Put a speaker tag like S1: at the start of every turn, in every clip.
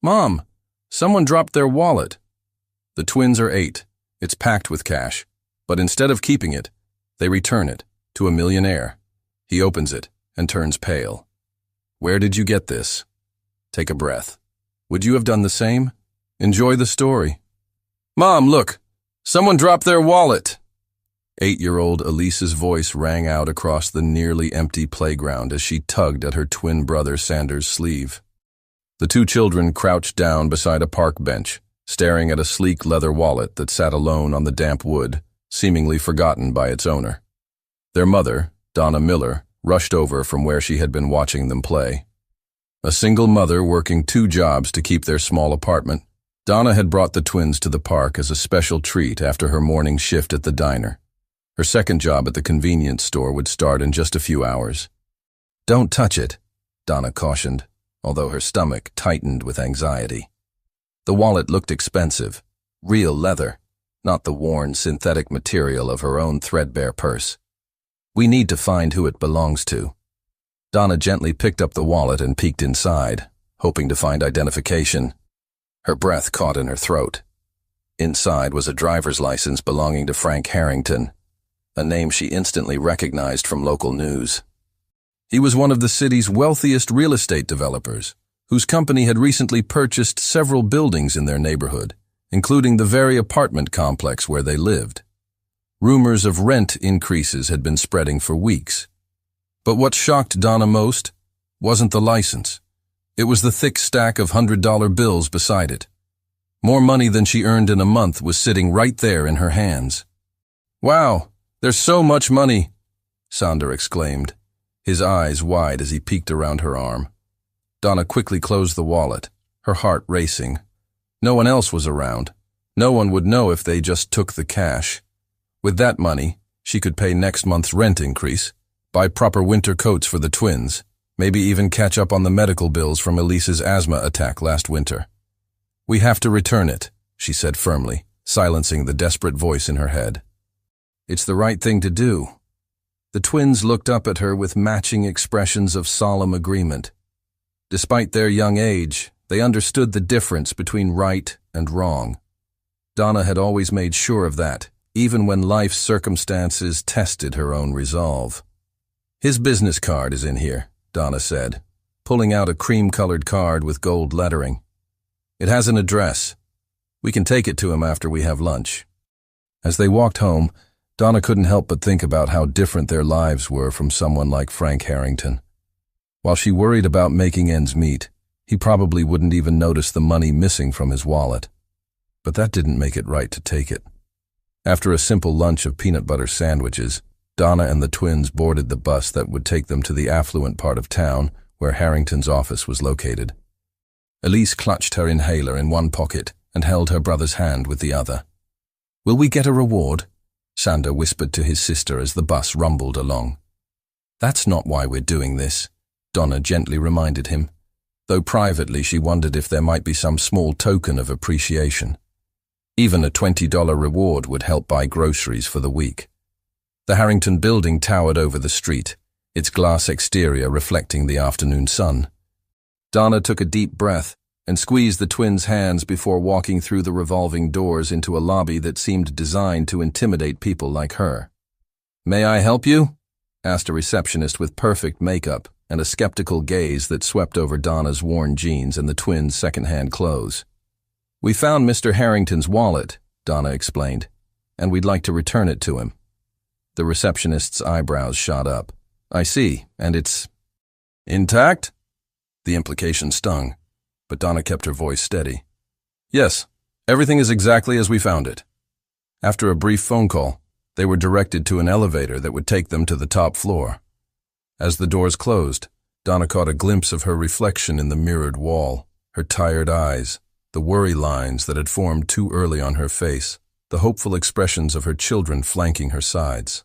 S1: "Mom, someone dropped their wallet." The twins are 8. It's packed with cash. But instead of keeping it, they return it to a millionaire. He opens it and turns pale. "Where did you get this?" Take a breath. Would you have done the same? Enjoy the story. "Mom, look! Someone dropped their wallet!" 8-year-old Elise's voice rang out across the nearly empty playground as she tugged at her twin brother Sanders' sleeve. The 2 children crouched down beside a park bench, staring at a sleek leather wallet that sat alone on the damp wood, seemingly forgotten by its owner. Their mother, Donna Miller, rushed over from where she had been watching them play. A single mother working 2 jobs to keep their small apartment, Donna had brought the twins to the park as a special treat after her morning shift at the diner. Her second job at the convenience store would start in just a few hours. "Don't touch it," Donna cautioned, although her stomach tightened with anxiety. The wallet looked expensive, real leather, not the worn synthetic material of her own threadbare purse. "We need to find who it belongs to." Donna gently picked up the wallet and peeked inside, hoping to find identification. Her breath caught in her throat. Inside was a driver's license belonging to Frank Harrington, a name she instantly recognized from local news. He was one of the city's wealthiest real estate developers, whose company had recently purchased several buildings in their neighborhood, including the very apartment complex where they lived. Rumors of rent increases had been spreading for weeks. But what shocked Donna most wasn't the license. It was the thick stack of $100 bills beside it. More money than she earned in a month was sitting right there in her hands. "Wow, there's so much money," Sander exclaimed, his eyes wide as he peeked around her arm. Donna quickly closed the wallet, her heart racing. No one else was around. No one would know if they just took the cash. With that money, she could pay next month's rent increase, buy proper winter coats for the twins, maybe even catch up on the medical bills from Elise's asthma attack last winter. "We have to return it," she said firmly, silencing the desperate voice in her head. "It's the right thing to do." The twins looked up at her with matching expressions of solemn agreement. Despite their young age, they understood the difference between right and wrong. Donna had always made sure of that, even when life's circumstances tested her own resolve. "His business card is in here," Donna said, pulling out a cream-colored card with gold lettering. "It has an address. We can take it to him after we have lunch." As they walked home, Donna couldn't help but think about how different their lives were from someone like Frank Harrington. While she worried about making ends meet, he probably wouldn't even notice the money missing from his wallet. But that didn't make it right to take it. After a simple lunch of peanut butter sandwiches, Donna and the twins boarded the bus that would take them to the affluent part of town where Harrington's office was located. Elise clutched her inhaler in one pocket and held her brother's hand with the other. "Will we get a reward?" Sander whispered to his sister as the bus rumbled along. "That's not why we're doing this," Donna gently reminded him, though privately she wondered if there might be some small token of appreciation. Even a $20 reward would help buy groceries for the week. The Harrington building towered over the street, its glass exterior reflecting the afternoon sun. Donna took a deep breath and squeezed the twins' hands before walking through the revolving doors into a lobby that seemed designed to intimidate people like her. "May I help you?" asked a receptionist with perfect makeup and a skeptical gaze that swept over Donna's worn jeans and the twins' second-hand clothes. "We found Mr. Harrington's wallet," Donna explained, "and we'd like to return it to him." The receptionist's eyebrows shot up. "I see, and it's intact?" The implication stung, but Donna kept her voice steady. "Yes, everything is exactly as we found it." After a brief phone call, they were directed to an elevator that would take them to the top floor. As the doors closed, Donna caught a glimpse of her reflection in the mirrored wall, her tired eyes, the worry lines that had formed too early on her face, the hopeful expressions of her children flanking her sides.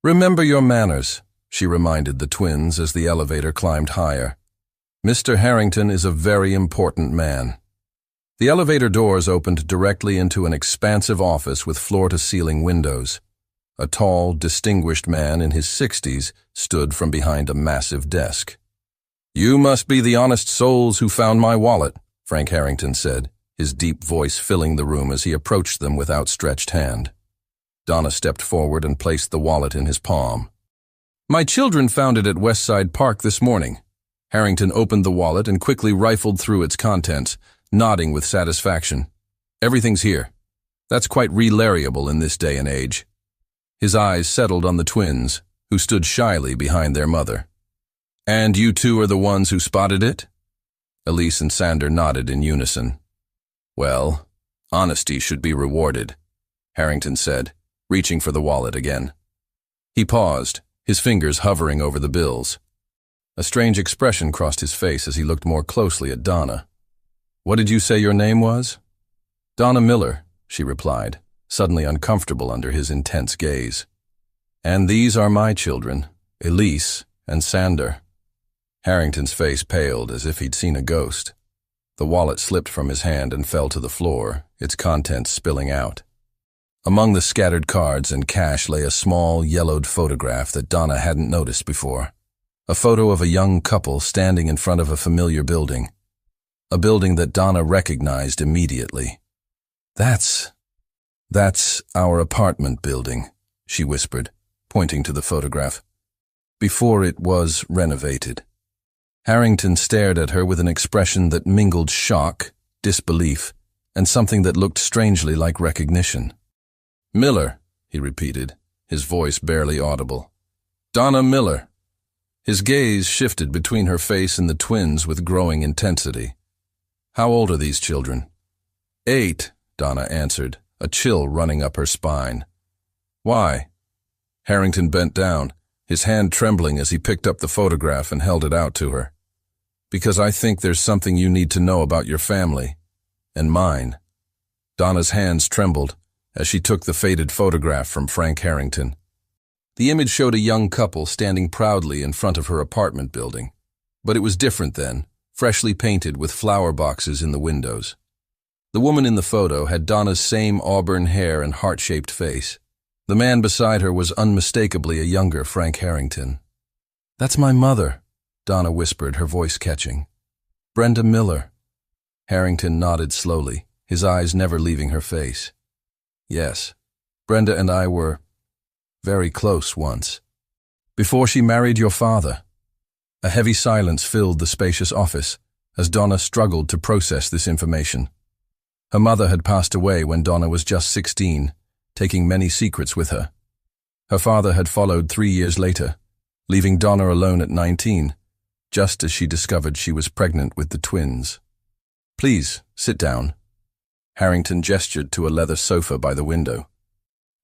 S1: "Remember your manners," she reminded the twins as the elevator climbed higher. "Mr. Harrington is a very important man." The elevator doors opened directly into an expansive office with floor-to-ceiling windows. A tall, distinguished man in his 60s stood from behind a massive desk. "You must be the honest souls who found my wallet," Frank Harrington said, his deep voice filling the room as he approached them with outstretched hand. Donna stepped forward and placed the wallet in his palm. "My children found it at Westside Park this morning." Harrington opened the wallet and quickly rifled through its contents, nodding with satisfaction. "Everything's here. That's quite reliable in this day and age." His eyes settled on the twins, who stood shyly behind their mother. "And you two are the ones who spotted it?" Elise and Sander nodded in unison. "Well, honesty should be rewarded," Harrington said, reaching for the wallet again. He paused, his fingers hovering over the bills. A strange expression crossed his face as he looked more closely at Donna. "What did you say your name was?" "Donna Miller," she replied, suddenly uncomfortable under his intense gaze. "And these are my children, Elise and Sander." Harrington's face paled as if he'd seen a ghost. The wallet slipped from his hand and fell to the floor, its contents spilling out. Among the scattered cards and cash lay a small, yellowed photograph that Donna hadn't noticed before. A photo of a young couple standing in front of a familiar building. A building that Donna recognized immediately. That's our apartment building," she whispered, pointing to the photograph. "Before it was renovated." Harrington stared at her with an expression that mingled shock, disbelief, and something that looked strangely like recognition. "Miller," he repeated, his voice barely audible. "Donna Miller." His gaze shifted between her face and the twins with growing intensity. "How old are these children?" "8, Donna answered, a chill running up her spine. "Why?" Harrington bent down, his hand trembling as he picked up the photograph and held it out to her. "Because I think there's something you need to know about your family. And mine." Donna's hands trembled as she took the faded photograph from Frank Harrington. The image showed a young couple standing proudly in front of her apartment building. But it was different then, freshly painted with flower boxes in the windows. The woman in the photo had Donna's same auburn hair and heart-shaped face. The man beside her was unmistakably a younger Frank Harrington. "That's my mother," Donna whispered, her voice catching. "Brenda Miller." Harrington nodded slowly, his eyes never leaving her face. "Yes, Brenda and I were very close once. Before she married your father." A heavy silence filled the spacious office as Donna struggled to process this information. Her mother had passed away when Donna was just 16, taking many secrets with her. Her father had followed 3 years later, leaving Donna alone at 19, just as she discovered she was pregnant with the twins. "Please, sit down." Harrington gestured to a leather sofa by the window.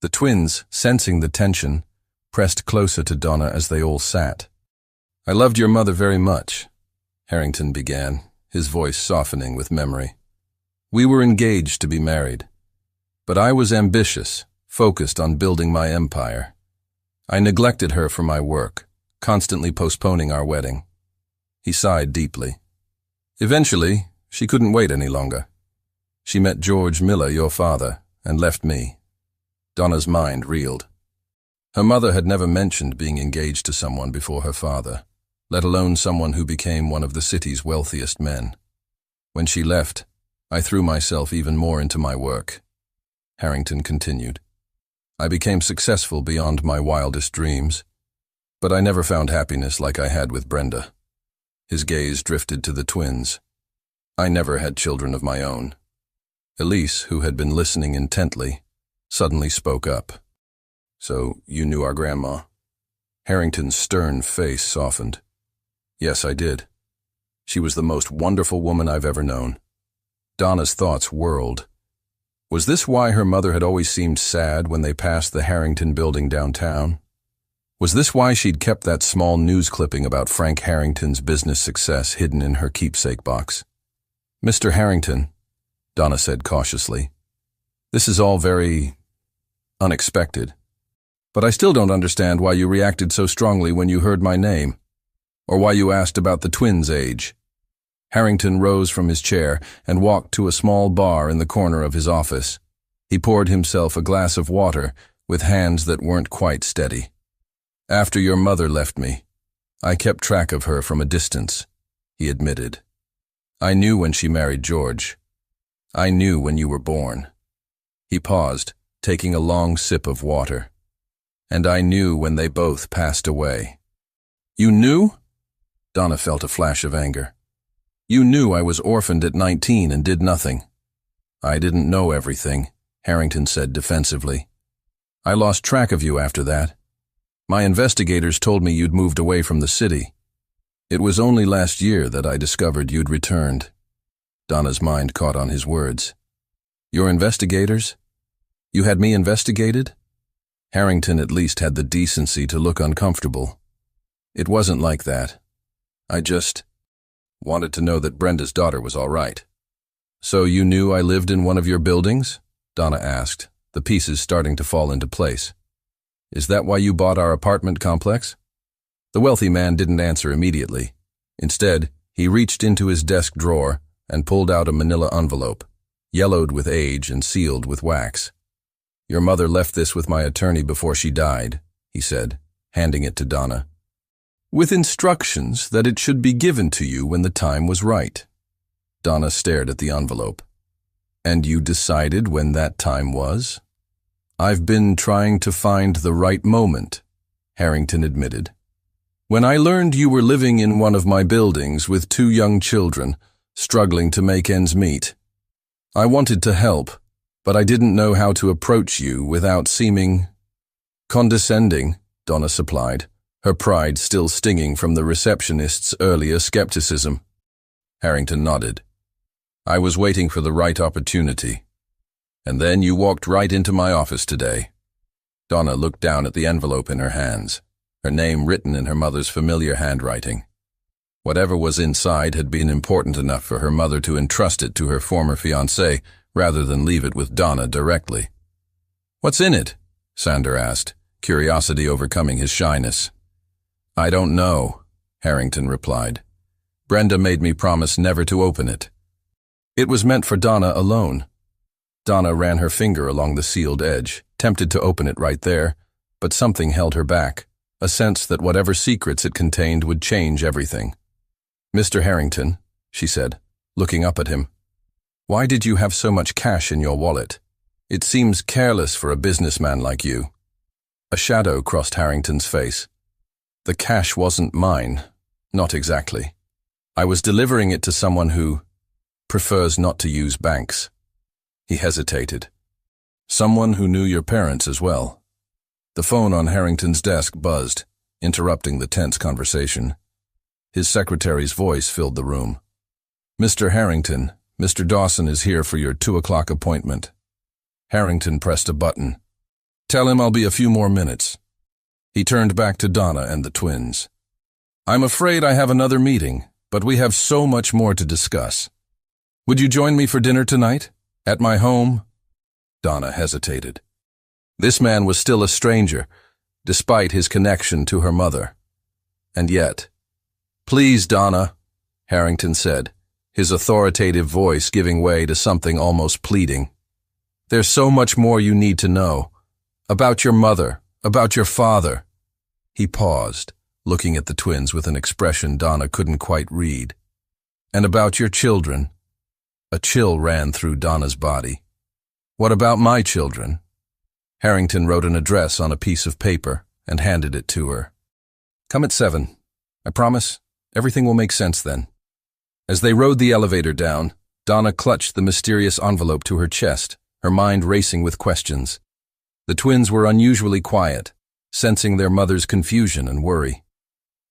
S1: The twins, sensing the tension, pressed closer to Donna as they all sat. "I loved your mother very much," Harrington began, his voice softening with memory. "We were engaged to be married. But I was ambitious, focused on building my empire. I neglected her for my work, constantly postponing our wedding." He sighed deeply. "Eventually, she couldn't wait any longer. She met George Miller, your father, and left me." Donna's mind reeled. Her mother had never mentioned being engaged to someone before her father, let alone someone who became one of the city's wealthiest men. "When she left, I threw myself even more into my work," Harrington continued. "I became successful beyond my wildest dreams, but I never found happiness like I had with Brenda." His gaze drifted to the twins. "I never had children of my own." Elise, who had been listening intently, suddenly spoke up. "So you knew our grandma?" Harrington's stern face softened. "Yes, I did. She was the most wonderful woman I've ever known." Donna's thoughts whirled. Was this why her mother had always seemed sad when they passed the Harrington building downtown? Was this why she'd kept that small news clipping about Frank Harrington's business success hidden in her keepsake box? "Mr. Harrington," Donna said cautiously, "this is all very unexpected. But I still don't understand why you reacted so strongly when you heard my name, or why you asked about the twins' age." Harrington rose from his chair and walked to a small bar in the corner of his office. He poured himself a glass of water with hands that weren't quite steady. "After your mother left me, I kept track of her from a distance," he admitted. I knew when she married George. I knew when you were born. He paused, taking a long sip of water. And I knew when they both passed away. You knew? Donna felt a flash of anger. You knew I was orphaned at 19 and did nothing. I didn't know everything, Harrington said defensively. I lost track of you after that. My investigators told me you'd moved away from the city. It was only last year that I discovered you'd returned. Donna's mind caught on his words. Your investigators? You had me investigated? Harrington at least had the decency to look uncomfortable. It wasn't like that. I just wanted to know that Brenda's daughter was all right. So you knew I lived in one of your buildings? Donna asked, the pieces starting to fall into place. Is that why you bought our apartment complex? The wealthy man didn't answer immediately. Instead, he reached into his desk drawer and pulled out a manila envelope, yellowed with age and sealed with wax. Your mother left this with my attorney before she died, he said, handing it to Donna, with instructions that it should be given to you when the time was right. Donna stared at the envelope. And you decided when that time was? I've been trying to find the right moment, Harrington admitted. When I learned you were living in one of my buildings with 2 young children, struggling to make ends meet. I wanted to help, but I didn't know how to approach you without seeming condescending, Donna supplied, her pride still stinging from the receptionist's earlier skepticism. Harrington nodded. I was waiting for the right opportunity. And then you walked right into my office today. Donna looked down at the envelope in her hands, her name written in her mother's familiar handwriting. Whatever was inside had been important enough for her mother to entrust it to her former fiancé rather than leave it with Donna directly. What's in it? Sander asked, curiosity overcoming his shyness. I don't know, Harrington replied. Brenda made me promise never to open it. It was meant for Donna alone. Donna ran her finger along the sealed edge, tempted to open it right there, but something held her back, a sense that whatever secrets it contained would change everything. Mr. Harrington, she said, looking up at him, why did you have so much cash in your wallet? It seems careless for a businessman like you. A shadow crossed Harrington's face. The cash wasn't mine, not exactly. I was delivering it to someone who prefers not to use banks. He hesitated. Someone who knew your parents as well. The phone on Harrington's desk buzzed, interrupting the tense conversation. His secretary's voice filled the room. Mr. Harrington, Mr. Dawson is here for your 2 o'clock appointment. Harrington pressed a button. Tell him I'll be a few more minutes. He turned back to Donna and the twins. I'm afraid I have another meeting, but we have so much more to discuss. Would you join me for dinner tonight? At my home? Donna hesitated. This man was still a stranger, despite his connection to her mother. And yet, please, Donna, Harrington said, his authoritative voice giving way to something almost pleading. There's so much more you need to know. About your mother, about your father. He paused, looking at the twins with an expression Donna couldn't quite read. And about your children. A chill ran through Donna's body. What about my children? Harrington wrote an address on a piece of paper and handed it to her. Come at 7. I promise, everything will make sense then. As they rode the elevator down, Donna clutched the mysterious envelope to her chest, her mind racing with questions. The twins were unusually quiet, sensing their mother's confusion and worry.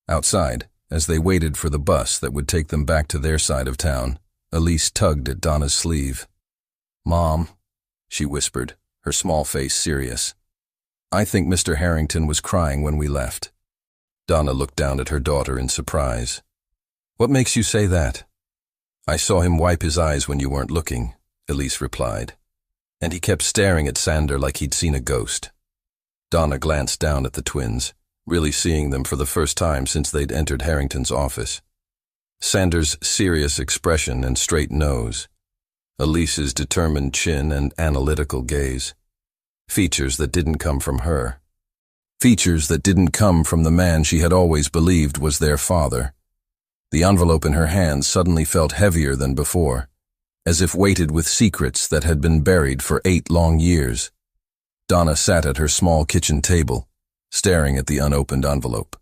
S1: Outside, as they waited for the bus that would take them back to their side of town, Elise tugged at Donna's sleeve. Mom, she whispered, her small face serious. I think Mr. Harrington was crying when we left. Donna looked down at her daughter in surprise. What makes you say that? I saw him wipe his eyes when you weren't looking, Elise replied. And he kept staring at Sander like he'd seen a ghost. Donna glanced down at the twins, really seeing them for the first time since they'd entered Harrington's office. Sander's serious expression and straight nose. Elise's determined chin and analytical gaze. Features that didn't come from her. Features that didn't come from the man she had always believed was their father. The envelope in her hands suddenly felt heavier than before, as if weighted with secrets that had been buried for 8 long years. Donna sat at her small kitchen table, staring at the unopened envelope.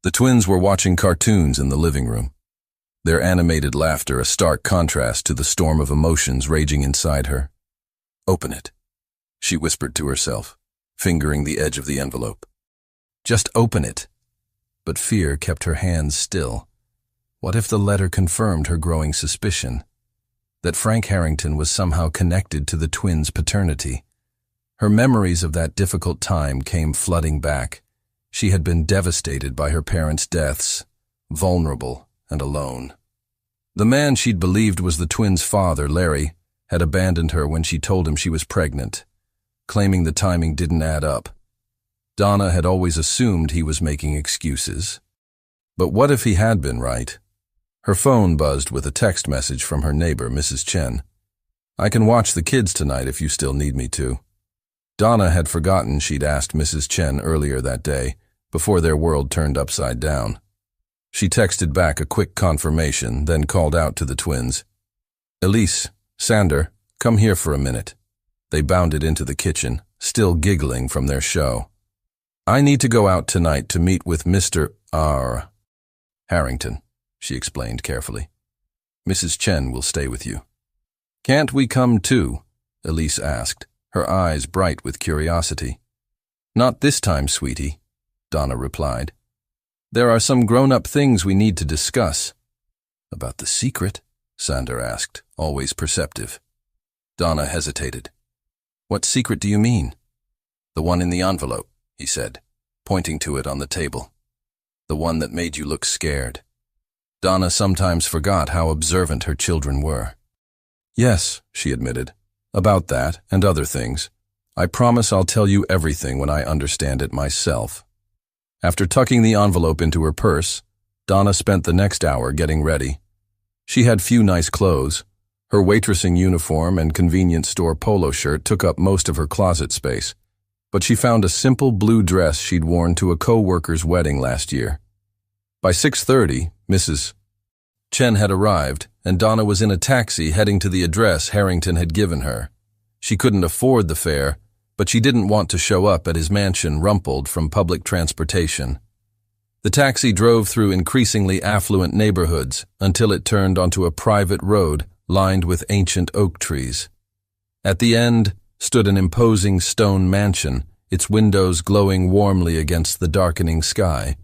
S1: The twins were watching cartoons in the living room, their animated laughter a stark contrast to the storm of emotions raging inside her. "Open it," she whispered to herself, fingering the edge of the envelope. "Just open it." But fear kept her hands still. What if the letter confirmed her growing suspicion, that Frank Harrington was somehow connected to the twins' paternity? Her memories of that difficult time came flooding back. She had been devastated by her parents' deaths, vulnerable and alone. The man she'd believed was the twins' father, Larry, had abandoned her when she told him she was pregnant, claiming the timing didn't add up. Donna had always assumed he was making excuses. But what if he had been right? Her phone buzzed with a text message from her neighbor, Mrs. Chen. "I can watch the kids tonight if you still need me to." Donna had forgotten she'd asked Mrs. Chen earlier that day, before their world turned upside down. She texted back a quick confirmation, then called out to the twins. "Elise, Sander, come here for a minute." They bounded into the kitchen, still giggling from their show. "I need to go out tonight to meet with Mr. R. Harrington," she explained carefully. "Mrs. Chen will stay with you." "Can't we come too?" Elise asked, her eyes bright with curiosity. "Not this time, sweetie," Donna replied. "There are some grown-up things we need to discuss." "About the secret?" Sander asked, always perceptive. Donna hesitated. "What secret do you mean?" "The one in the envelope," he said, pointing to it on the table. "The one that made you look scared." Donna sometimes forgot how observant her children were. "Yes," she admitted. "About that and other things. I promise I'll tell you everything when I understand it myself." After tucking the envelope into her purse, Donna spent the next hour getting ready. She had few nice clothes. Her waitressing uniform and convenience store polo shirt took up most of her closet space, but she found a simple blue dress she'd worn to a co-worker's wedding last year. By 6:30, Mrs. Chen had arrived, and Donna was in a taxi heading to the address Harrington had given her. She couldn't afford the fare, but she didn't want to show up at his mansion rumpled from public transportation. The taxi drove through increasingly affluent neighborhoods until it turned onto a private road lined with ancient oak trees. At the end stood an imposing stone mansion, its windows glowing warmly against the darkening sky.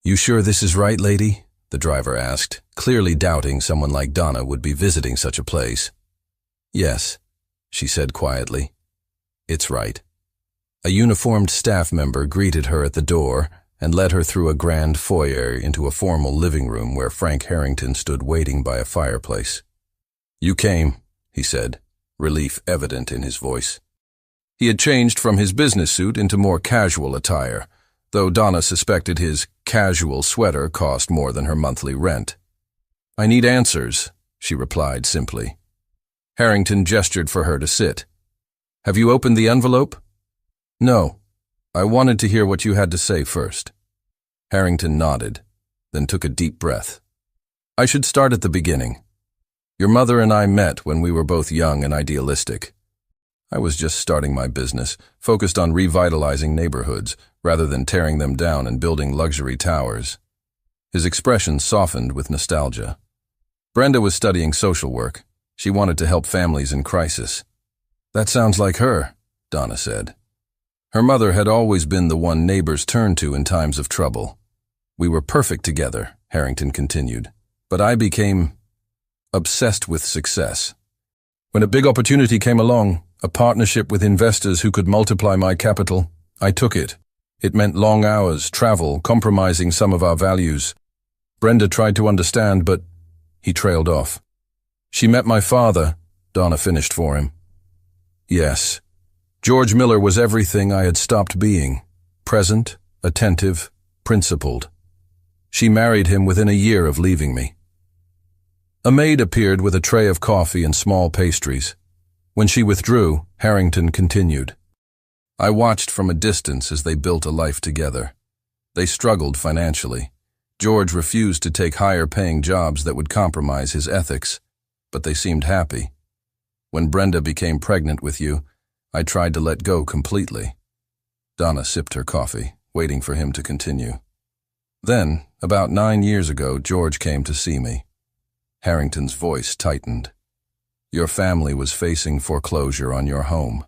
S1: "You sure this is right, lady?" the driver asked, clearly doubting someone like Donna would be visiting such a place. "Yes," she said quietly. "It's right." A uniformed staff member greeted her at the door and led her through a grand foyer into a formal living room where Frank Harrington stood waiting by a fireplace. "You came," he said, relief evident in his voice. He had changed from his business suit into more casual attire, though Donna suspected his casual sweater cost more than her monthly rent. "I need answers," she replied simply. Harrington gestured for her to sit. "Have you opened the envelope?" "No. I wanted to hear what you had to say first." Harrington nodded, then took a deep breath. "I should start at the beginning. Your mother and I met when we were both young and idealistic. I was just starting my business, focused on revitalizing neighborhoods, rather than tearing them down and building luxury towers." His expression softened with nostalgia. "Brenda was studying social work. She wanted to help families in crisis." "That sounds like her," Donna said. Her mother had always been the one neighbors turned to in times of trouble. "We were perfect together," Harrington continued, "but I became obsessed with success. When a big opportunity came along, a partnership with investors who could multiply my capital, I took it. It meant long hours, travel, compromising some of our values. Brenda tried to understand, but..." He trailed off. "She met my father," Donna finished for him. "Yes. George Miller was everything I had stopped being. Present, attentive, principled. She married him within a year of leaving me." A maid appeared with a tray of coffee and small pastries. When she withdrew, Harrington continued. "I watched from a distance as they built a life together. They struggled financially. George refused to take higher-paying jobs that would compromise his ethics, but they seemed happy. When Brenda became pregnant with you, I tried to let go completely. Donna sipped her coffee, waiting for him to continue. Then, about 9 years ago, George came to see me. Harrington's voice tightened. Your family was facing foreclosure on your home.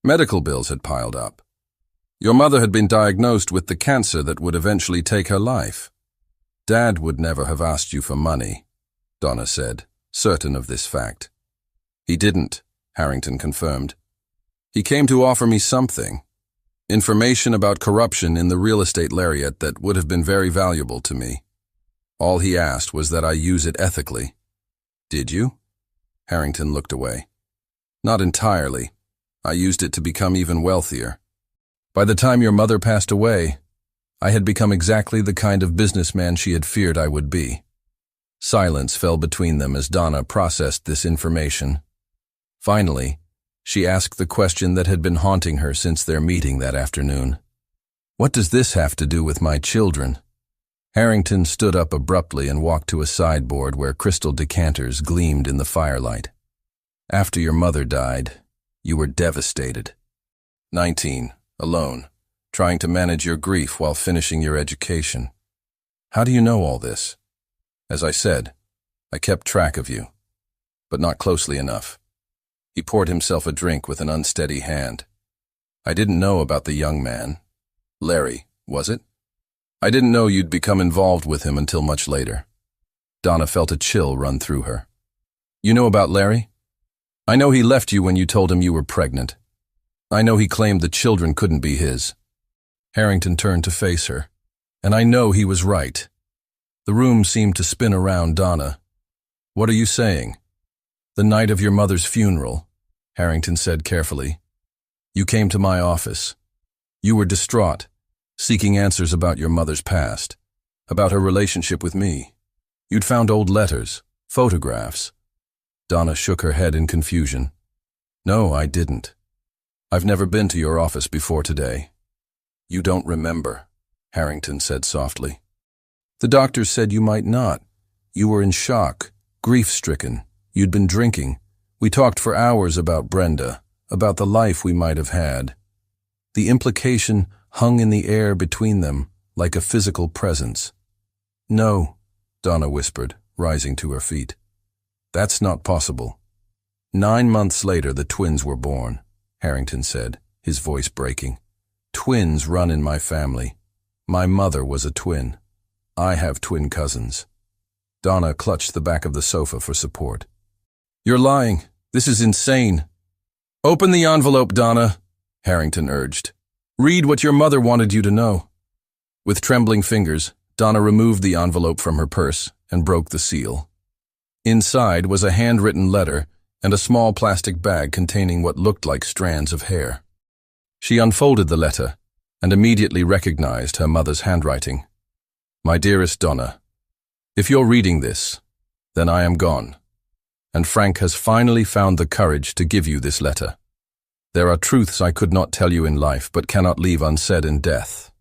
S1: Medical bills had piled up. Your mother had been diagnosed with the cancer that would eventually take her life. Dad would never have asked you for money, Donna said, certain of this fact. He didn't, Harrington confirmed. He came to offer me something. Information about corruption in the real estate lariat that would have been very valuable to me. All he asked was that I use it ethically. Did you? Harrington looked away. Not entirely. I used it to become even wealthier. By the time your mother passed away, I had become exactly the kind of businessman she had feared I would be. Silence fell between them as Donna processed this information. Finally, she asked the question that had been haunting her since their meeting that afternoon. What does this have to do with my children? Harrington stood up abruptly and walked to a sideboard where crystal decanters gleamed in the firelight. After your mother died, you were devastated. 19. Alone, trying to manage your grief while finishing your education. How do you know all this? As I said, I kept track of you, but not closely enough. He poured himself a drink with an unsteady hand. I didn't know about the young man. Larry, was it? I didn't know you'd become involved with him until much later. Donna felt a chill run through her. You know about Larry? I know he left you when you told him you were pregnant. I know he claimed the children couldn't be his. Harrington turned to face her, and I know he was right. The room seemed to spin around Donna. What are you saying? The night of your mother's funeral, Harrington said carefully. You came to my office. You were distraught, seeking answers about your mother's past, about her relationship with me. You'd found old letters, photographs. Donna shook her head in confusion. No, I didn't. I've never been to your office before today. You don't remember, Harrington said softly. The doctors said you might not. You were in shock, grief-stricken. You'd been drinking. We talked for hours about Brenda, about the life we might have had. The implication hung in the air between them like a physical presence. No, Donna whispered, rising to her feet. That's not possible. 9 months later, the twins were born, Harrington said, his voice breaking. Twins run in my family. My mother was a twin. I have twin cousins. Donna clutched the back of the sofa for support. You're lying. This is insane. Open the envelope, Donna, Harrington urged. Read what your mother wanted you to know. With trembling fingers, Donna removed the envelope from her purse and broke the seal. Inside was a handwritten letter and a small plastic bag containing what looked like strands of hair. She unfolded the letter and immediately recognized her mother's handwriting. My dearest Donna, if you're reading this, then I am gone, and Frank has finally found the courage to give you this letter. There are truths I could not tell you in life but cannot leave unsaid in death.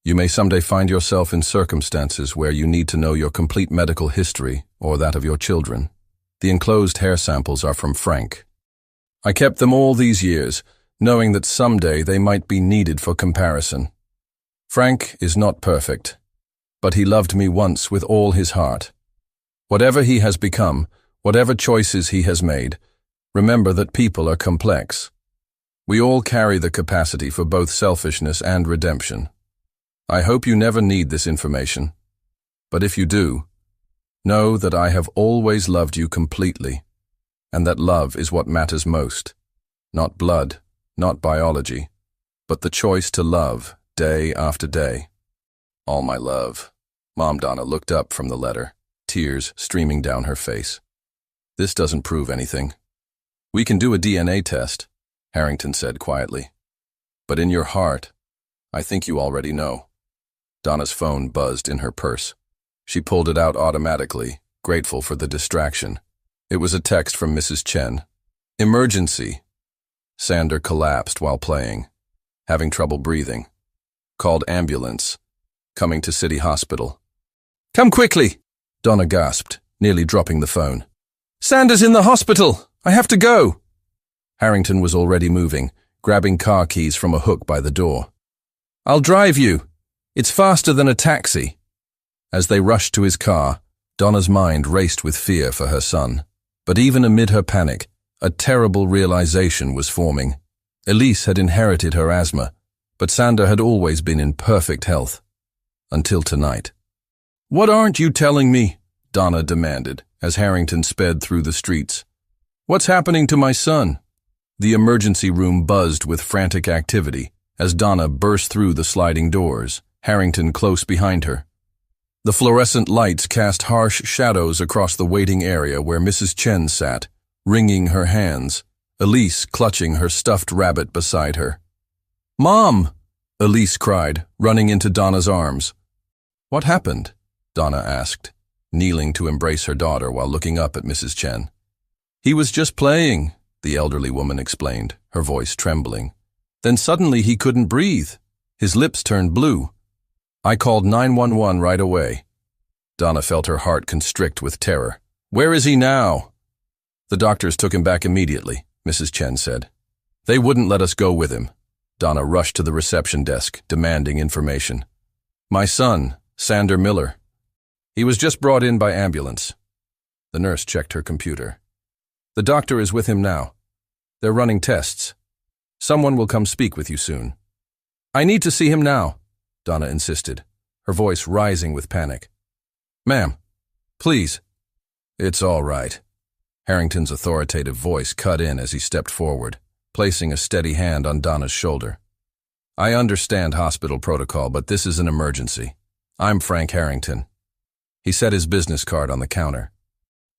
S1: You may someday find yourself in circumstances where you need to know your complete medical history or that of your children. The enclosed hair samples are from Frank. I kept them all these years, knowing that someday they might be needed for comparison. Frank is not perfect, but he loved me once with all his heart. Whatever he has become, whatever choices he has made, remember that people are complex. We all carry the capacity for both selfishness and redemption. I hope you never need this information, but if you do, know that I have always loved you completely, and that love is what matters most. Not blood, not biology, but the choice to love day after day. All my love. Mom Donna looked up from the letter, tears streaming down her face. This doesn't prove anything. We can do a DNA test, Harrington said quietly. But in your heart, I think you already know. Donna's phone buzzed in her purse. She pulled it out automatically, grateful for the distraction. It was a text from Mrs. Chen. Emergency. Sander collapsed while playing, having trouble breathing. Called ambulance. Coming to City Hospital. Come quickly, Donna gasped, nearly dropping the phone. Sander's in the hospital. I have to go. Harrington was already moving, grabbing car keys from a hook by the door. I'll drive you. It's faster than a taxi. As they rushed to his car, Donna's mind raced with fear for her son. But even amid her panic, a terrible realization was forming. Elise had inherited her asthma, but Sander had always been in perfect health. Until tonight. What aren't you telling me? Donna demanded, as Harrington sped through the streets. What's happening to my son? The emergency room buzzed with frantic activity as Donna burst through the sliding doors, Harrington close behind her. The fluorescent lights cast harsh shadows across the waiting area where Mrs. Chen sat, wringing her hands, Elise clutching her stuffed rabbit beside her. Mom! Elise cried, running into Donna's arms. What happened? Donna asked, kneeling to embrace her daughter while looking up at Mrs. Chen. He was just playing, the elderly woman explained, her voice trembling. Then suddenly he couldn't breathe. His lips turned blue. I called 911 right away. Donna felt her heart constrict with terror. Where is he now? The doctors took him back immediately, Mrs. Chen said. They wouldn't let us go with him. Donna rushed to the reception desk, demanding information. My son, Sander Miller. He was just brought in by ambulance. The nurse checked her computer. The doctor is with him now. They're running tests. Someone will come speak with you soon. I need to see him now, Donna insisted, her voice rising with panic. Ma'am, please. It's all right. Harrington's authoritative voice cut in as he stepped forward, placing a steady hand on Donna's shoulder. I understand hospital protocol, but this is an emergency. I'm Frank Harrington. He set his business card on the counter.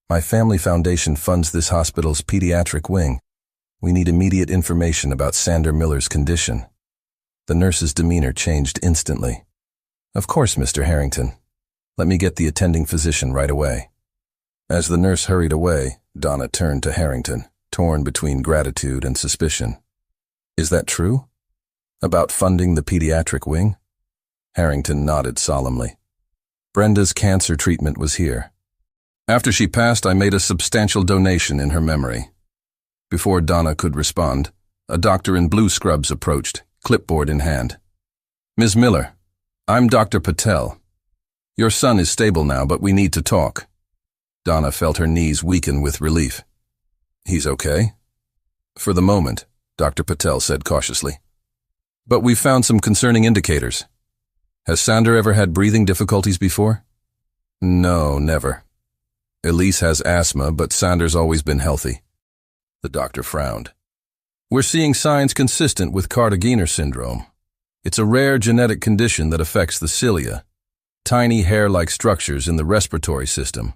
S1: My family foundation funds this hospital's pediatric wing. We need immediate information about Sander Miller's condition. The nurse's demeanor changed instantly. Of course, Mr. Harrington. Let me get the attending physician right away. As the nurse hurried away, Donna turned to Harrington, torn between gratitude and suspicion. Is that true? About funding the pediatric wing? Harrington nodded solemnly. Brenda's cancer treatment was here. After she passed, I made a substantial donation in her memory. Before Donna could respond, a doctor in blue scrubs approached, clipboard in hand. Ms. Miller, I'm Dr. Patel. Your son is stable now, but we need to talk. Donna felt her knees weaken with relief. He's okay? For the moment, Dr. Patel said cautiously. But we've found some concerning indicators. Has Sander ever had breathing difficulties before? No, never. Elise has asthma, but Sander's always been healthy. The doctor frowned. We're seeing signs consistent with Carter-Giener syndrome. It's a rare genetic condition that affects the cilia, tiny hair-like structures in the respiratory system.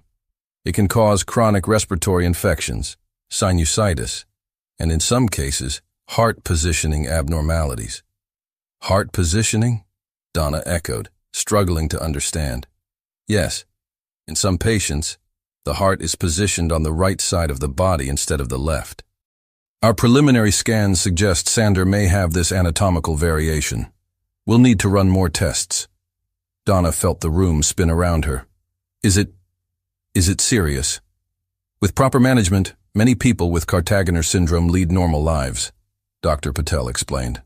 S1: It can cause chronic respiratory infections, sinusitis, and in some cases, heart positioning abnormalities. Heart positioning? Donna echoed, struggling to understand. Yes, in some patients, the heart is positioned on the right side of the body instead of the left. Our preliminary scans suggest Sander may have this anatomical variation. We'll need to run more tests. Donna felt the room spin around her. Is it serious? With proper management, many people with Carter-Giener syndrome lead normal lives, Dr. Patel explained.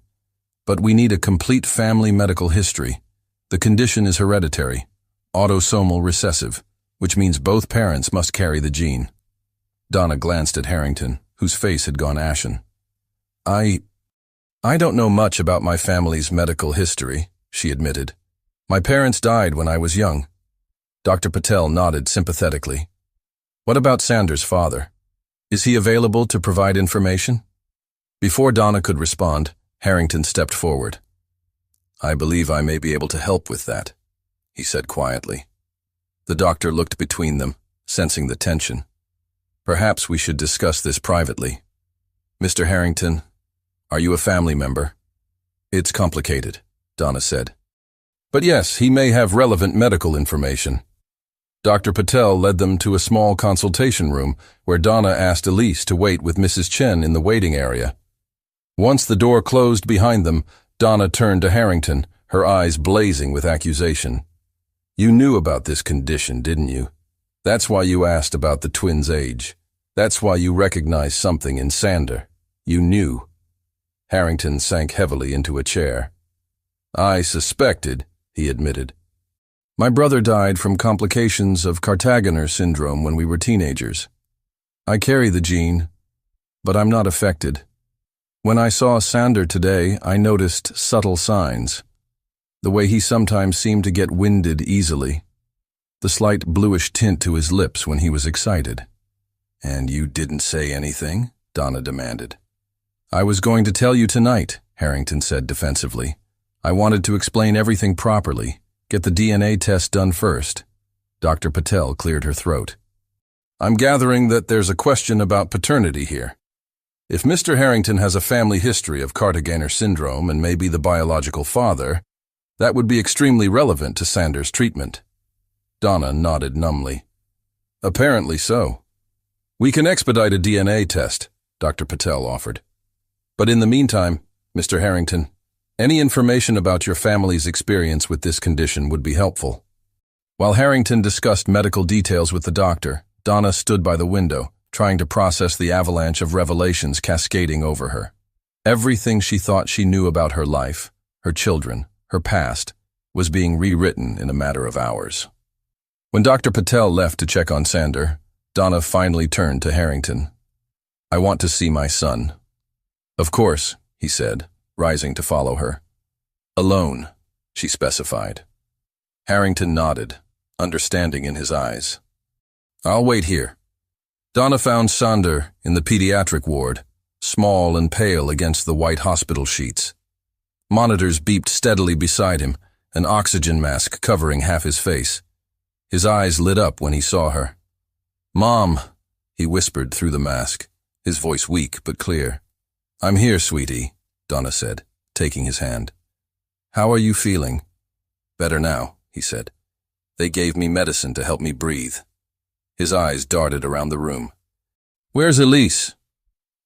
S1: But we need a complete family medical history. The condition is hereditary, autosomal recessive, which means both parents must carry the gene. Donna glanced at Harrington, whose face had gone ashen. I don't know much about my family's medical history, she admitted. My parents died when I was young. Dr. Patel nodded sympathetically. What about Sander's father? Is he available to provide information? Before Donna could respond, Harrington stepped forward. I believe I may be able to help with that, he said quietly. The doctor looked between them, sensing the tension. Perhaps we should discuss this privately. Mr. Harrington, are you a family member? It's complicated, Donna said. But yes, he may have relevant medical information. Dr. Patel led them to a small consultation room where Donna asked Elise to wait with Mrs. Chen in the waiting area. Once the door closed behind them, Donna turned to Harrington, her eyes blazing with accusation. You knew about this condition, didn't you? That's why you asked about the twins' age. That's why you recognized something in Sander. You knew. Harrington sank heavily into a chair. I suspected, he admitted. My brother died from complications of Cartagener syndrome when we were teenagers. I carry the gene, but I'm not affected. When I saw Sander today, I noticed subtle signs. The way he sometimes seemed to get winded easily. The slight bluish tint to his lips when he was excited. And you didn't say anything? Donna demanded. I was going to tell you tonight, Harrington said defensively. I wanted to explain everything properly. Get the DNA test done first. Dr. Patel cleared her throat. I'm gathering that there's a question about paternity here. If Mr. Harrington has a family history of Cartagener syndrome and may be the biological father, that would be extremely relevant to Sander's treatment. Donna nodded numbly. Apparently so. We can expedite a DNA test, Dr. Patel offered. But in the meantime, Mr. Harrington, any information about your family's experience with this condition would be helpful. While Harrington discussed medical details with the doctor, Donna stood by the window, trying to process the avalanche of revelations cascading over her. Everything she thought she knew about her life, her children, her past, was being rewritten in a matter of hours. When Dr. Patel left to check on Sander, Donna finally turned to Harrington. I want to see my son. Of course, he said, rising to follow her. Alone, she specified. Harrington nodded, understanding in his eyes. I'll wait here. Donna found Sander in the pediatric ward, small and pale against the white hospital sheets. Monitors beeped steadily beside him, an oxygen mask covering half his face. His eyes lit up when he saw her. Mom, he whispered through the mask, his voice weak but clear. I'm here, sweetie, Donna said, taking his hand. How are you feeling? Better now, he said. They gave me medicine to help me breathe. His eyes darted around the room. Where's Elise?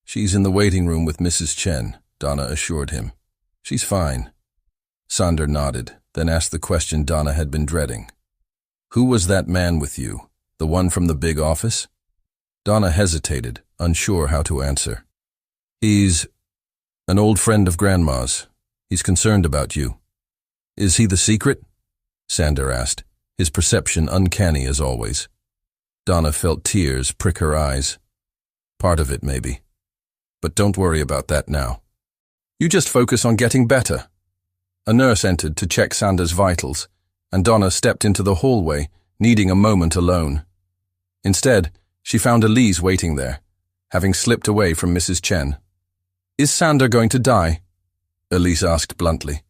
S1: She's in the waiting room with Mrs. Chen, Donna assured him. She's fine. Sander nodded, then asked the question Donna had been dreading. Who was that man with you? The one from the big office? Donna hesitated, unsure how to answer. He's an old friend of Grandma's. He's concerned about you. Is he the secret? Sander asked, his perception uncanny as always. Donna felt tears prick her eyes. Part of it, maybe. But don't worry about that now. You just focus on getting better. A nurse entered to check Sander's vitals, and Donna stepped into the hallway, needing a moment alone. Instead, she found Elise waiting there, having slipped away from Mrs. Chen. Is Sander going to die? Elise asked bluntly,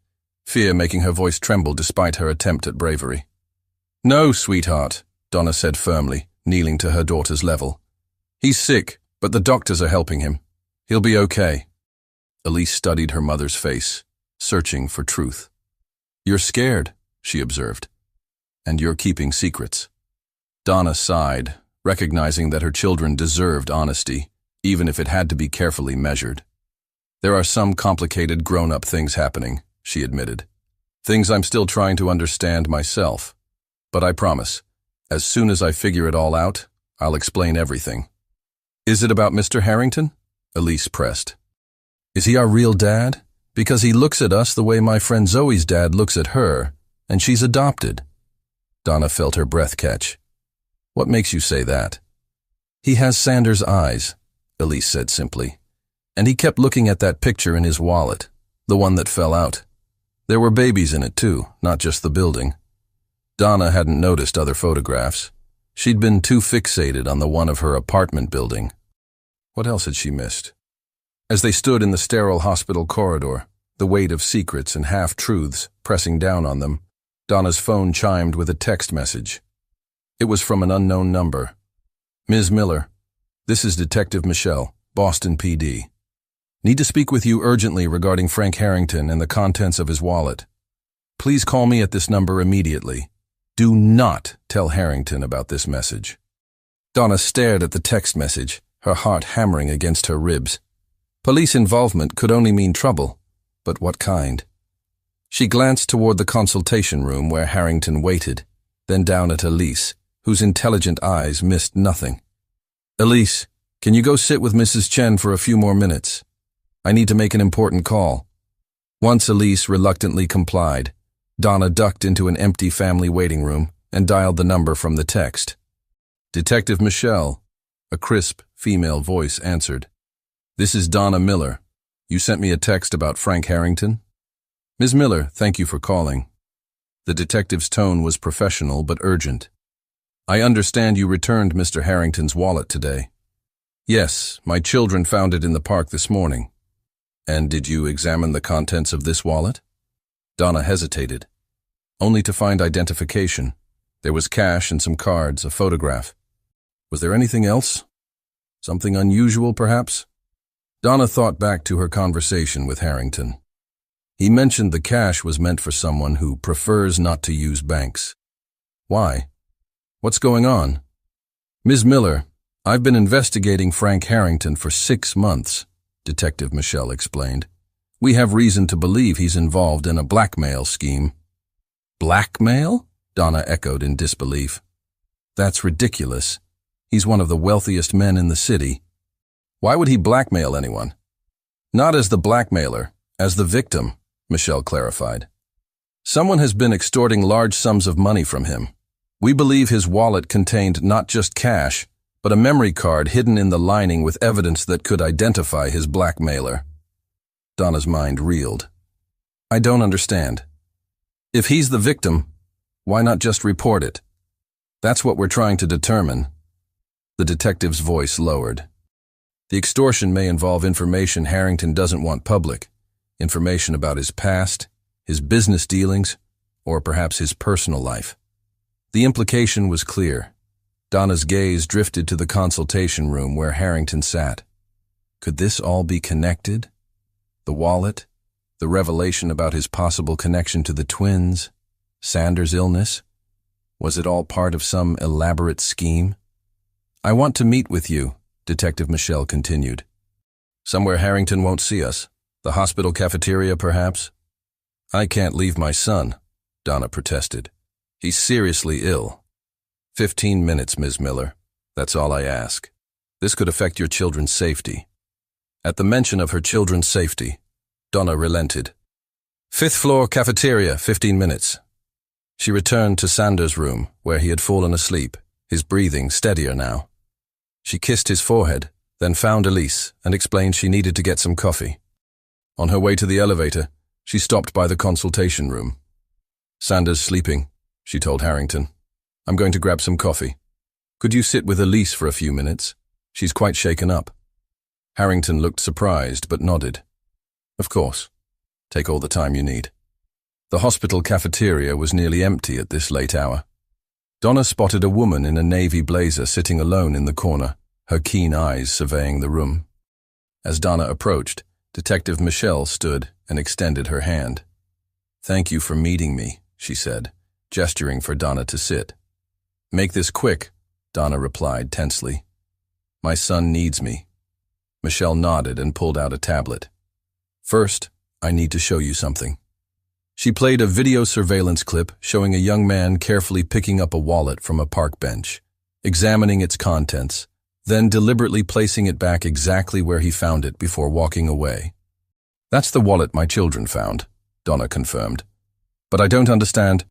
S1: fear making her voice tremble despite her attempt at bravery. No, sweetheart, Donna said firmly, kneeling to her daughter's level. He's sick, but the doctors are helping him. He'll be okay. Elise studied her mother's face, searching for truth. You're scared, she observed, and you're keeping secrets. Donna sighed, recognizing that her children deserved honesty, even if it had to be carefully measured. There are some complicated grown-up things happening, she admitted. Things I'm still trying to understand myself. But I promise, as soon as I figure it all out, I'll explain everything. Is it about Mr. Harrington? Elise pressed. Is he our real dad? Because he looks at us the way my friend Zoe's dad looks at her, and she's adopted. Donna felt her breath catch. What makes you say that? He has Sander's eyes, Elise said simply. And he kept looking at that picture in his wallet, the one that fell out. There were babies in it too, not just the building. Donna hadn't noticed other photographs. She'd been too fixated on the one of her apartment building. What else had she missed? As they stood in the sterile hospital corridor, the weight of secrets and half-truths pressing down on them, Donna's phone chimed with a text message. It was from an unknown number. Ms. Miller, this is Detective Michelle, Boston PD. Need to speak with you urgently regarding Frank Harrington and the contents of his wallet. Please call me at this number immediately. Do not tell Harrington about this message. Donna stared at the text message, her heart hammering against her ribs. Police involvement could only mean trouble, but what kind? She glanced toward the consultation room where Harrington waited, then down at Elise, whose intelligent eyes missed nothing. "Elise, can you go sit with Mrs. Chen for a few more minutes? I need to make an important call." Once Elise reluctantly complied, Donna ducked into an empty family waiting room and dialed the number from the text. "Detective Michelle," a crisp, female voice answered. "This is Donna Miller. You sent me a text about Frank Harrington?" "Ms. Miller, thank you for calling." The detective's tone was professional but urgent. "I understand you returned Mr. Harrington's wallet today." "Yes, my children found it in the park this morning." "And did you examine the contents of this wallet?" Donna hesitated, only to find identification. There was cash and some cards, a photograph. Was there anything else? Something unusual, perhaps? Donna thought back to her conversation with Harrington. He mentioned the cash was meant for someone who prefers not to use banks. Why? What's going on? "Ms. Miller, I've been investigating Frank Harrington for 6 months, Detective Michelle explained. "We have reason to believe he's involved in a blackmail scheme." "Blackmail?" Donna echoed in disbelief. "That's ridiculous. He's one of the wealthiest men in the city. Why would he blackmail anyone?" "Not as the blackmailer, as the victim," Michelle clarified. "Someone has been extorting large sums of money from him. We believe his wallet contained not just cash, but a memory card hidden in the lining with evidence that could identify his blackmailer." Donna's mind reeled. "I don't understand. If he's the victim, why not just report it? That's what we're trying to determine." The detective's voice lowered. "The extortion may involve information Harrington doesn't want public, information about his past, his business dealings, or perhaps his personal life." The implication was clear. Donna's gaze drifted to the consultation room where Harrington sat. Could this all be connected? The wallet, the revelation about his possible connection to the twins, Sanders' illness? Was it all part of some elaborate scheme? "I want to meet with you," Detective Michelle continued. "Somewhere Harrington won't see us. The hospital cafeteria, perhaps?" "I can't leave my son," Donna protested. "He's seriously ill." 15 minutes, Ms. Miller. That's all I ask. This could affect your children's safety." At the mention of her children's safety, Donna relented. "5th floor cafeteria, 15 minutes." She returned to Sanders' room, where he had fallen asleep, his breathing steadier now. She kissed his forehead, then found Elise and explained she needed to get some coffee. On her way to the elevator, she stopped by the consultation room. "Sanders sleeping," she told Harrington. "I'm going to grab some coffee. Could you sit with Elise for a few minutes? She's quite shaken up." Harrington looked surprised but nodded. "Of course. Take all the time you need." The hospital cafeteria was nearly empty at this late hour. Donna spotted a woman in a navy blazer sitting alone in the corner, her keen eyes surveying the room. As Donna approached, Detective Michelle stood and extended her hand. "Thank you for meeting me," she said, gesturing for Donna to sit. "Make this quick," Donna replied tensely. "My son needs me." Michelle nodded and pulled out a tablet. "First, I need to show you something." She played a video surveillance clip showing a young man carefully picking up a wallet from a park bench, examining its contents, then deliberately placing it back exactly where he found it before walking away. "That's the wallet my children found," Donna confirmed. "But I don't understand."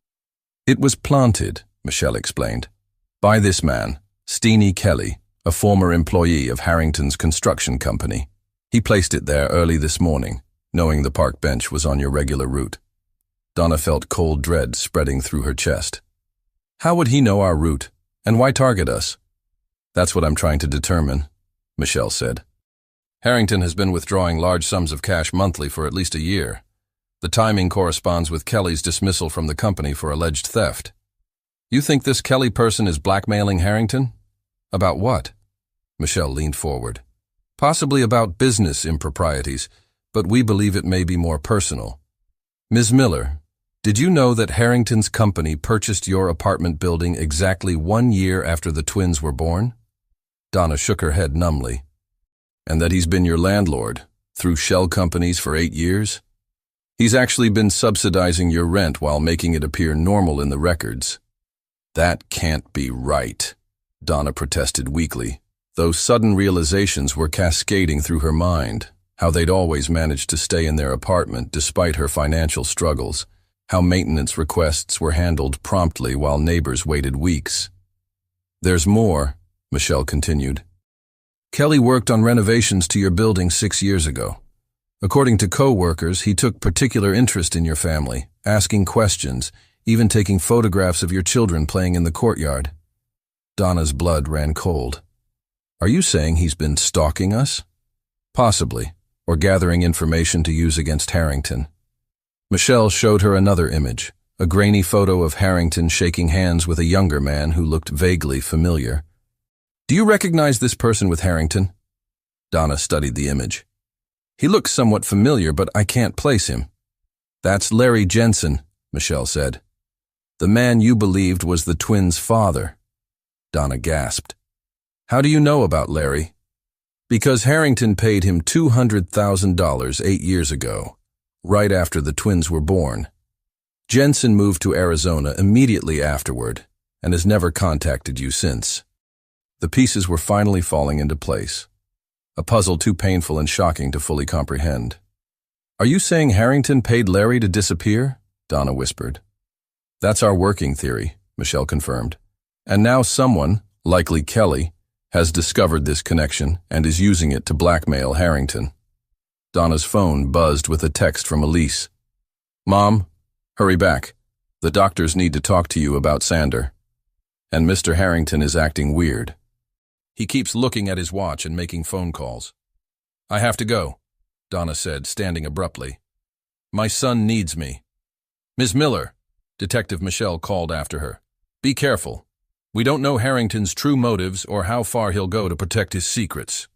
S1: "It was planted," Michelle explained, "by this man, Steenie Kelly, a former employee of Harrington's construction company. He placed it there early this morning, knowing the park bench was on your regular route." Donna felt cold dread spreading through her chest. "How would he know our route, and why target us?" "That's what I'm trying to determine," Michelle said. "Harrington has been withdrawing large sums of cash monthly for at least a year. The timing corresponds with Kelly's dismissal from the company for alleged theft. You think this Kelly person is blackmailing Harrington? About what?" Michelle leaned forward. "Possibly about business improprieties, but we believe it may be more personal. Ms. Miller, did you know that Harrington's company purchased your apartment building exactly 1 year after the twins were born?" Donna shook her head numbly. "And that he's been your landlord, through shell companies for 8 years? He's actually been subsidizing your rent while making it appear normal in the records." That can't be right, Donna protested weakly. Those sudden realizations were cascading through her mind, how they'd always managed to stay in their apartment despite her financial struggles, how maintenance requests were handled promptly while neighbors waited weeks. There's more, Michelle continued. Kelly worked on renovations to your building 6 years ago. According to co-workers, he took particular interest in your family, asking questions, even taking photographs of your children playing in the courtyard. Donna's blood ran cold. Are you saying he's been stalking us? Possibly, or gathering information to use against Harrington. Michelle showed her another image, a grainy photo of Harrington shaking hands with a younger man who looked vaguely familiar. Do you recognize this person with Harrington? Donna studied the image. He looks somewhat familiar, but I can't place him. That's Larry Jensen, Michelle said. The man you believed was the twins' father. Donna gasped. How do you know about Larry? Because Harrington paid him $200,000 8 years ago, right after the twins were born. Jensen moved to Arizona immediately afterward and has never contacted you since. The pieces were finally falling into place, a puzzle too painful and shocking to fully comprehend. Are you saying Harrington paid Larry to disappear? Donna whispered. That's our working theory, Michelle confirmed. And now someone, likely Kelly, has discovered this connection and is using it to blackmail Harrington. Donna's phone buzzed with a text from Elise. Mom, hurry back. The doctors need to talk to you about Sander. And Mr. Harrington is acting weird. He keeps looking at his watch and making phone calls. I have to go, Donna said, standing abruptly. My son needs me. Ms. Miller, Detective Michelle called after her. Be careful. We don't know Harrington's true motives or how far he'll go to protect his secrets.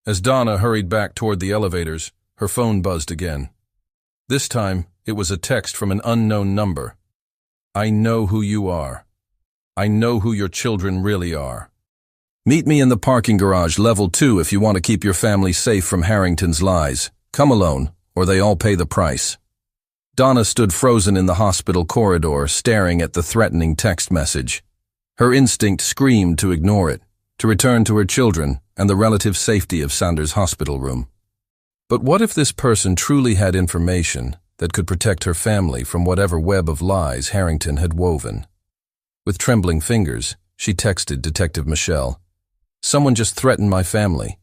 S1: As Donna hurried back toward the elevators, her phone buzzed again. This time, it was a text from an unknown number. I know who you are. I know who your children really are. Meet me in the parking garage, level 2, if you want to keep your family safe from Harrington's lies. Come alone, or they all pay the price. Donna stood frozen in the hospital corridor, staring at the threatening text message. Her instinct screamed to ignore it, to return to her children and the relative safety of Sander's hospital room. But what if this person truly had information that could protect her family from whatever web of lies Harrington had woven? With trembling fingers, she texted Detective Michelle. Someone just threatened my family.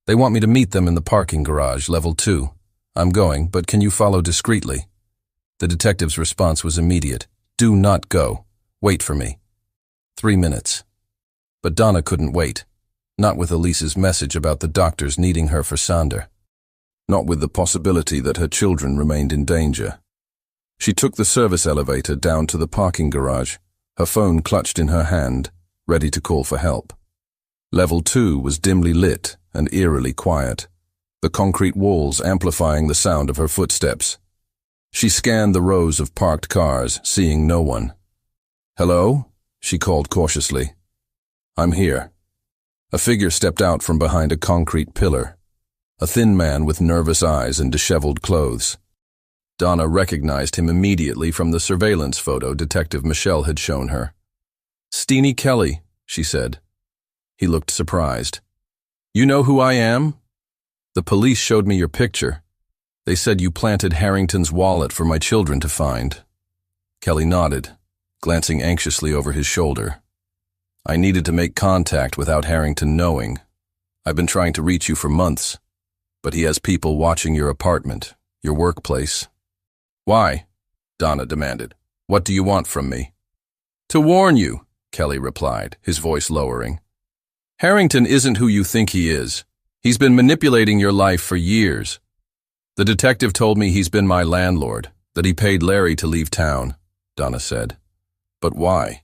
S1: They want me to meet them in the parking garage, level 2. I'm going, but can you follow discreetly? The detective's response was immediate. Do not go. Wait for me. 3 minutes. But Donna couldn't wait. Not with Elise's message about the doctors needing her for Sander. Not with the possibility that her children remained in danger. She took the service elevator down to the parking garage, her phone clutched in her hand, ready to call for help. Level 2 was dimly lit and eerily quiet, the concrete walls amplifying the sound of her footsteps. She scanned the rows of parked cars, seeing no one. Hello? She called cautiously. I'm here. A figure stepped out from behind a concrete pillar, a thin man with nervous eyes and disheveled clothes. Donna recognized him immediately from the surveillance photo Detective Michelle had shown her. Steenie Kelly, she said. He looked surprised. You know who I am? The police showed me your picture. They said you planted Harrington's wallet for my children to find. Kelly nodded, glancing anxiously over his shoulder. I needed to make contact without Harrington knowing. I've been trying to reach you for months, but he has people watching your apartment, your workplace. Why? Donna demanded. What do you want from me? To warn you, Kelly replied, his voice lowering. Harrington isn't who you think he is. He's been manipulating your life for years. The detective told me he's been my landlord, that he paid Larry to leave town, Donna said. But why?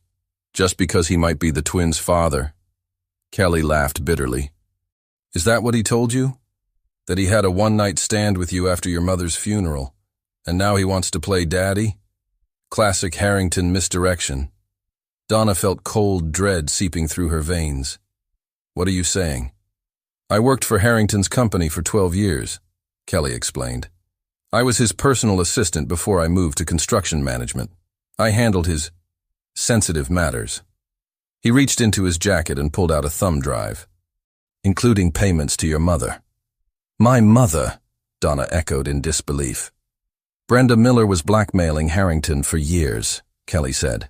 S1: Just because he might be the twins' father? Kelly laughed bitterly. Is that what he told you? That he had a one-night stand with you after your mother's funeral, and now he wants to play daddy? Classic Harrington misdirection. Donna felt cold dread seeping through her veins. What are you saying? I worked for Harrington's company for 12 years, Kelly explained. I was his personal assistant before I moved to construction management. I handled his... Sensitive matters. He reached into his jacket and pulled out a thumb drive. Including payments to your mother. My mother, Donna echoed in disbelief. Brenda Miller was blackmailing Harrington for years, Kelly said.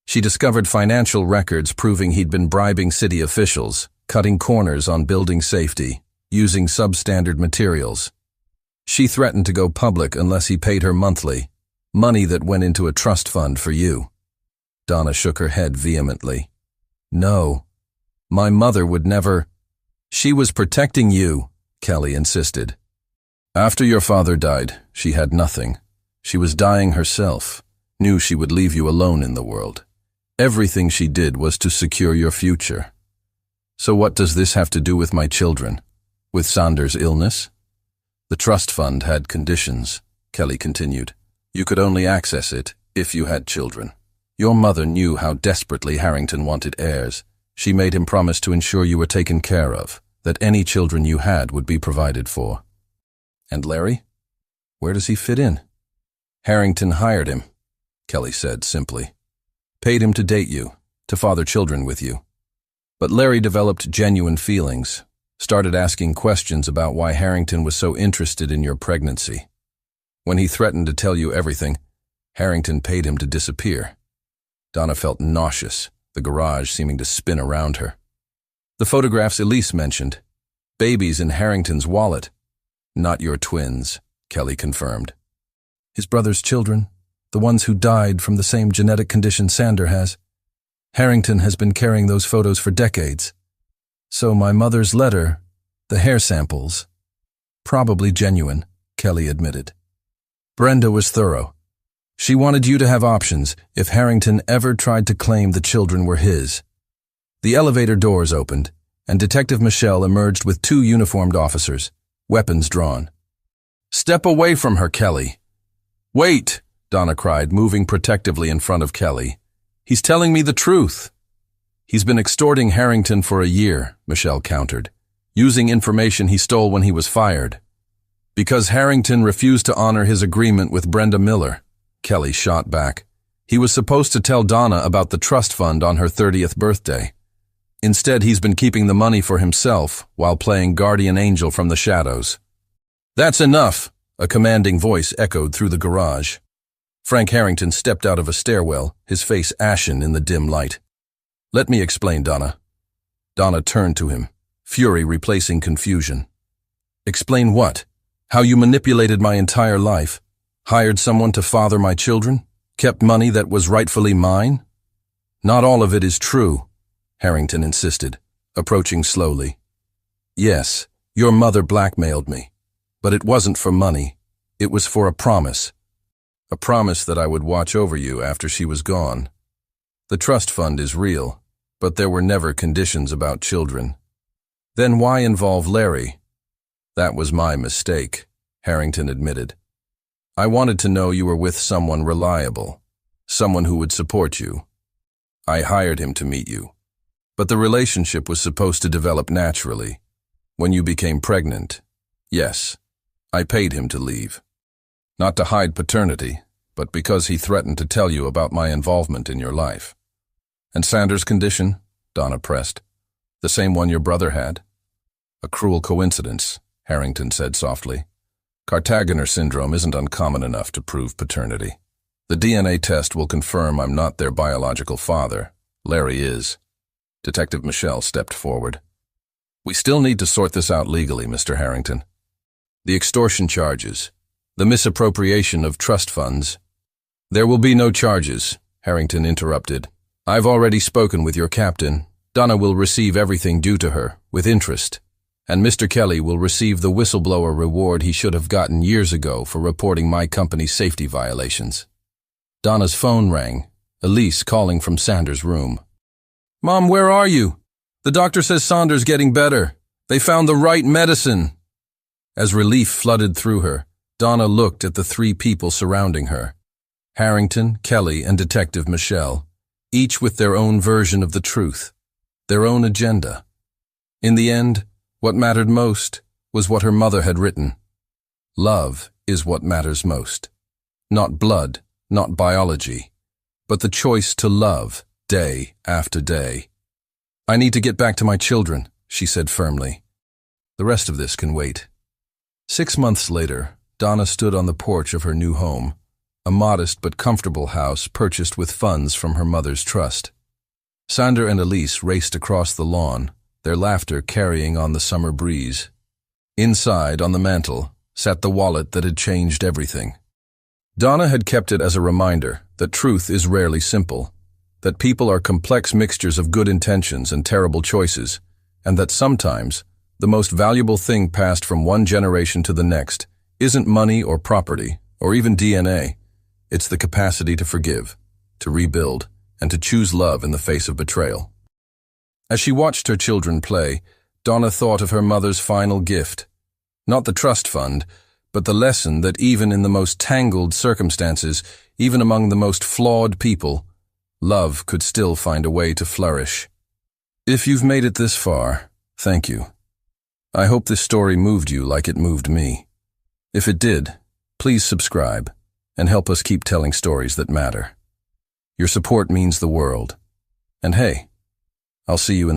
S1: She discovered financial records proving he'd been bribing city officials, cutting corners on building safety, using substandard materials. She threatened to go public unless he paid her monthly, money that went into a trust fund for you. Donna shook her head vehemently. No, my mother would never. She was protecting you, Kelly insisted. After your father died, she had nothing. She was dying herself, knew she would leave you alone in the world. Everything she did was to secure your future. So what does this have to do with my children? With Sanders' illness? The trust fund had conditions, Kelly continued. You could only access it if you had children. Your mother knew how desperately Harrington wanted heirs. She made him promise to ensure you were taken care of, that any children you had would be provided for. And Larry? Where does he fit in? Harrington hired him, Kelly said simply. Paid him to date you, to father children with you. But Larry developed genuine feelings, started asking questions about why Harrington was so interested in your pregnancy. When he threatened to tell you everything, Harrington paid him to disappear. Donna felt nauseous, the garage seeming to spin around her. The photographs Elise mentioned. Babies in Harrington's wallet. Not your twins, Kelly confirmed. His brother's children, the ones who died from the same genetic condition Sander has. Harrington has been carrying those photos for decades. So my mother's letter, the hair samples, probably genuine, Kelly admitted. Brenda was thorough. She wanted you to have options if Harrington ever tried to claim the children were his. The elevator doors opened, and Detective Michelle emerged with 2 uniformed officers, weapons drawn. Step away from her, Kelly. Wait, Donna cried, moving protectively in front of Kelly. He's telling me the truth. He's been extorting Harrington for a year, Michelle countered, using information he stole when he was fired. Because Harrington refused to honor his agreement with Brenda Miller, Kelly shot back. He was supposed to tell Donna about the trust fund on her 30th birthday. Instead, he's been keeping the money for himself while playing guardian angel from the shadows. That's enough, a commanding voice echoed through the garage. Frank Harrington stepped out of a stairwell, his face ashen in the dim light. Let me explain, Donna. Donna turned to him, fury replacing confusion. Explain what? How you manipulated my entire life? Hired someone to father my children? Kept money that was rightfully mine? Not all of it is true, Harrington insisted, approaching slowly. Yes, your mother blackmailed me, but it wasn't for money. It was for a promise. A promise that I would watch over you after she was gone. The trust fund is real, but there were never conditions about children. Then why involve Larry? That was my mistake, Harrington admitted. I wanted to know you were with someone reliable, someone who would support you. I hired him to meet you. But the relationship was supposed to develop naturally. When you became pregnant, yes, I paid him to leave. Not to hide paternity, but because he threatened to tell you about my involvement in your life. And Sanders' condition? Donna pressed. The same one your brother had? A cruel coincidence, Harrington said softly. Cartagener syndrome isn't uncommon enough to prove paternity. The DNA test will confirm I'm not their biological father. Larry is. Detective Michelle stepped forward. We still need to sort this out legally, Mr. Harrington. The extortion charges, the misappropriation of trust funds. There will be no charges, Harrington interrupted. I've already spoken with your captain. Donna will receive everything due to her, with interest. And Mr. Kelly will receive the whistleblower reward he should have gotten years ago for reporting my company's safety violations. Donna's phone rang, Elise calling from Sanders' room. Mom, where are you? The doctor says Saunders getting better. They found the right medicine. As relief flooded through her, Donna looked at the 3 people surrounding her. Harrington, Kelly, and Detective Michelle, each with their own version of the truth, their own agenda. In the end, what mattered most was what her mother had written. Love is what matters most. Not blood, not biology, but the choice to love day after day. "I need to get back to my children," she said firmly. "The rest of this can wait." 6 months later, Donna stood on the porch of her new home, a modest but comfortable house purchased with funds from her mother's trust. Sander and Elise raced across the lawn, their laughter carrying on the summer breeze. Inside, on the mantel, sat the wallet that had changed everything. Donna had kept it as a reminder that truth is rarely simple, that people are complex mixtures of good intentions and terrible choices, and that sometimes the most valuable thing passed from one generation to the next isn't money or property, or even DNA. It's the capacity to forgive, to rebuild, and to choose love in the face of betrayal. As she watched her children play, Donna thought of her mother's final gift. Not the trust fund, but the lesson that even in the most tangled circumstances, even among the most flawed people, love could still find a way to flourish. If you've made it this far, thank you. I hope this story moved you like it moved me. If it did, please subscribe and help us keep telling stories that matter. Your support means the world. And hey, I'll see you in